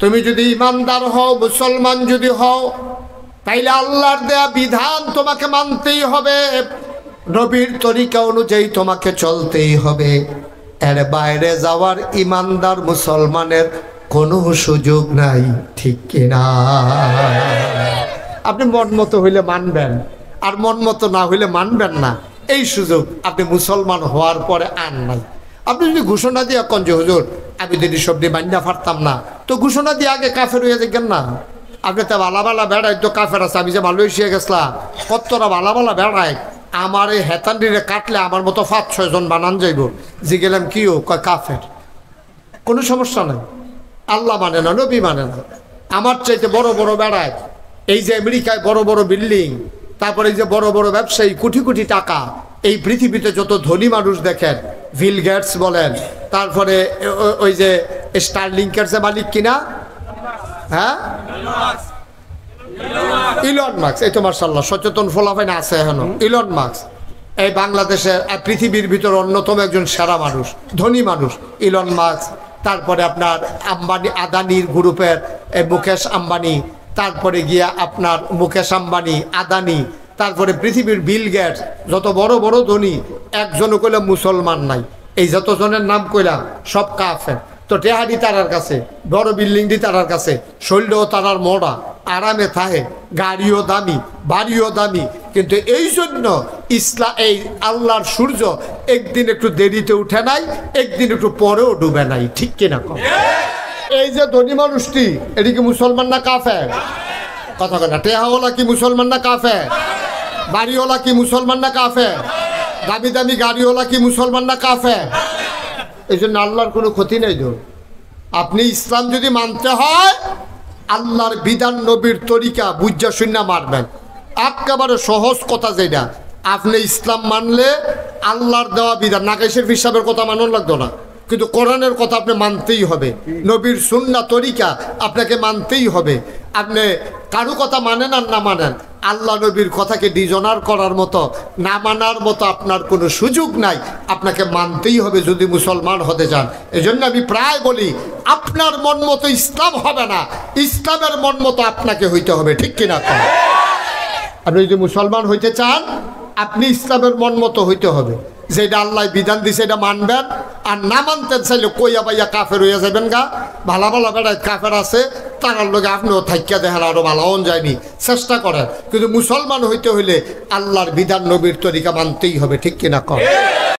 তুমি যদি ইমানদার হও, মুসলমান যদি হও, তাইলে আল্লাহর দেয়া বিধান তোমাকে মানতেই হবে, নবীর তরিকা অনুযায়ী তোমাকে চলতেই হবে। এর বাইরে যাওয়ার ইমানদার মুসলমানের কোনো সুযোগ নাই, ঠিক কিনা? আপনি মন মতো হইলে মানবেন, আর মন মতো না হইলে মানবেন না, এই সুযোগ আপনি মুসলমান হওয়ার পরে আর নাই। আপনি যদি ঘোষণা দিয়ে কন যে হুজুর আমি যদি সবজি বান্যা পারতাম না, তো ঘোষণা দিয়ে আগে কাফের হয়ে দেখেন না। আপনি তো ভালা ভালা বেড়াই, তো কাফের আছে। আমি যে মালয়েশিয়া গেছিলাম, কতটা ভালা ভালা বেড়াই, আমার এই হেতান্ডিরে কাটলে আমার মতো 5-6 জন বানান যাইব। যে গেলাম কি ও কয় কাফের, কোনো সমস্যা নাই। আল্লাহ মানে না, নবী মানে না। আমার চাইতে বড় বড় বেড়ায়, এই যে আমেরিকায় বড় বড় বিল্ডিং, তারপরে এই যে বড় বড় ব্যবসায়ী, কোটি কোটি টাকা, এই পৃথিবীতে যত ধনী মানুষ দেখেন, বিল গেটস বলেন, তারপরে ওই যে স্টারলিংকের যে মালিক কিনা, হ্যাঁ ইলন মাস্ক, এই তো মাশাআল্লাহ সচেতন ফলাফাইন আছে এখনো। ইলন মাস্ক এই বাংলাদেশের পৃথিবীর ভিতর অন্যতম একজন সেরা মানুষ, ধনী মানুষ ইলন মাস্ক। তারপরে আপনার আম্বানি, আদানির গ্রুপের মুকেশ আম্বানি, তারপরে গিয়া আপনার মুকেশ আম্বানি, আদানি, তারপরে পৃথিবীর বিল গেটস, যত বড় বড় ধনী, একজনও কইলাম মুসলমান নাই। এই যতজনের নাম কইলাম সব কাফের। তো টেহাডি তারার কাছে, বড় বিল্ডিং ডি তারার কাছে, শৈলও তারার মোড়া, আরামে থাহে, গাড়িও দামি, বাড়িও দামি। কিন্তু এই জন্য এই আল্লাহর সূর্য একদিন একটু দেরিতে উঠে নাই, একদিন একটু পরেও ডুবে নাই, ঠিক কিনা? এই যে ধনী মানুষটি, এটি কি মুসলমান না কাফের? কথা কথা, টেহাওয়ালা কি মুসলমান না কাফের? বাড়িওয়ালা কি মুসলমান না কাফের? দামি দামি গাড়িওয়ালা কি মুসলমান না কাফের? এই জন্য আল্লাহর কোনো ক্ষতি নেই। ধর আপনি ইসলাম যদি মানতে হয়, আল্লাহর বিধান, নবীর তরিকা বুঝা শূন্য মারবেন। একেবারে সহজ কথা যেটা, আপনি ইসলাম মানলে আল্লাহর দেওয়া বিধান, নাকেশের হিসাবের কথা মানন লাগতো না, কিন্তু কোরআনের কথা আপনি মানতেই হবে, নবীর সুন্নাহ তরিকা আপনাকে মানতেই হবে। আপনি কারো কথা মানেন আর না মানেন, আল্লাহ নবীর কথাকে ডিজনার করার মতো, না মানার মতো আপনার কোনো সুযোগ নাই, আপনাকে মানতেই হবে যদি মুসলমান হতে চান। এই জন্য আমি প্রায় বলি, আপনার মন মতো ইসলাম হবে না, ইসলামের মন মতো আপনাকে হইতে হবে, ঠিক কিনা? আপনি যদি মুসলমান হইতে চান, আপনি ইসলামের মন মতো হইতে হবে, যেটা আল্লাহ বিধান দিছে এটা মানবেন। আর না মানতে চাইলে কইয়া বাইয়া কাফের হইয়া যাবেন গা। ভালা ভালা বেড়ায় কাফের আছে, তার লোকে আপনিও থাকিয়া দেখেন আরো ভালো হন যায়নি, চেষ্টা করেন। কিন্তু মুসলমান হইতে হইলে আল্লাহর বিধান, নবীর তরিকা মানতেই হবে, ঠিক কিনা? কর।